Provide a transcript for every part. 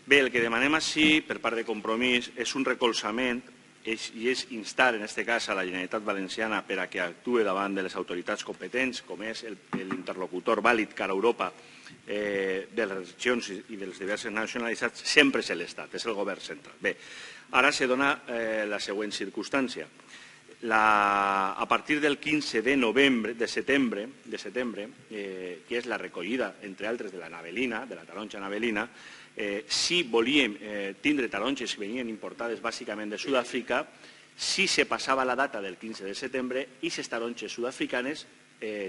Bé, el que demanem així, per part de Compromís, és un recolzament i és instar, en aquest cas, a la Generalitat Valenciana per a que actuï davant de les autoritats competents, com és l'interlocutor vàlid cara a Europa de les regions i de les diverses nacionalitats, sempre és l'Estat, és el govern central. Bé, ara se dona la següent circumstància. A partir del 15 de setembre, que és la recollida, entre altres, de la navelina, de la taronja navelina, si volíem tindre taronges que venien importades bàsicament de Sud-àfrica, si se passava la data del 15 de setembre, i les taronges sud-africanes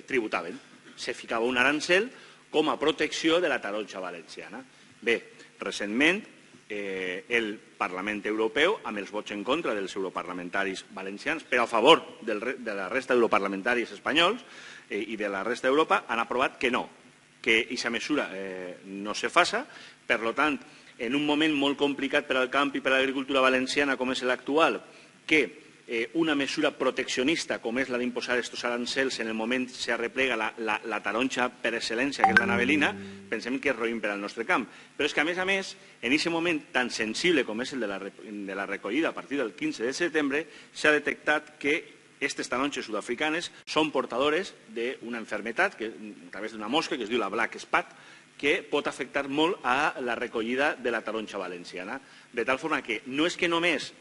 tributaven. Se ficava un arancel com a protecció de la taronja valenciana. Bé, recentment, el Parlament Europeu, amb els vots en contra dels europarlamentaris valencians, però a favor de la resta d'europarlamentaris espanyols i de la resta d'Europa, han aprovat que no, que aquesta mesura no se faça. Per tant, en un moment molt complicat per al camp i per a l'agricultura valenciana com és l'actual, que una mesura proteccionista com és la d'imposar aquests arancels en el moment que s'arreplega la taronja per excel·lència, que és la navelina, pensem que és roïn per al nostre camp. Però és que, a més, en aquest moment tan sensible com és el de la recollida a partir del 15 de setembre, s'ha detectat que aquestes taronges sud-africanes són portadores d'una malaltia a través d'una mosca que es diu la Black Spot, que pot afectar molt a la recollida de la taronja valenciana. De tal forma que no és que només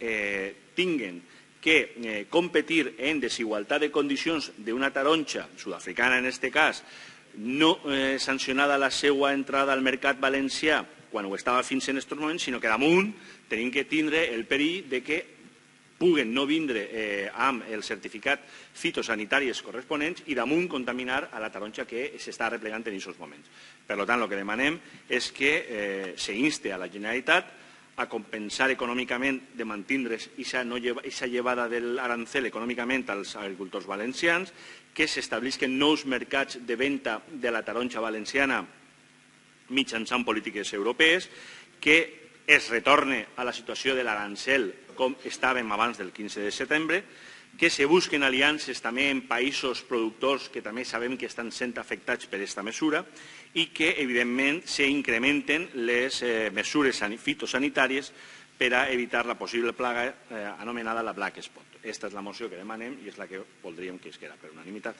tinguen que competir en desigualtat de condicions d'una taronja sud-africana, en aquest cas, no sancionada la seva entrada al mercat valencià quan ho estava fins en aquests moments, sinó que damunt tenim que tindre el perill de que puguen no vindre amb el certificat fitosanitaris corresponents i damunt contaminar a la taronja que s'està replegant en aquests moments. Per tant, el que demanem és que s'inste a la Generalitat a compensar econòmicament de mantindre aquesta llevada de l'arancel econòmicament als agricultors valencians, que s'establisquen nous mercats de venda de la taronja valenciana mitjançant polítiques europees, que es retorne a la situació de l'arancel com estàvem abans del 15 de setembre, que se busquen aliances també en països productors que també sabem que estan sent afectats per aquesta mesura i que, evidentment, s'incrementen les mesures fitosanitàries per a evitar la possible plaga anomenada la Black Spot. Aquesta és la moció que demanem i és la que voldríem que es quedés per unanimitat.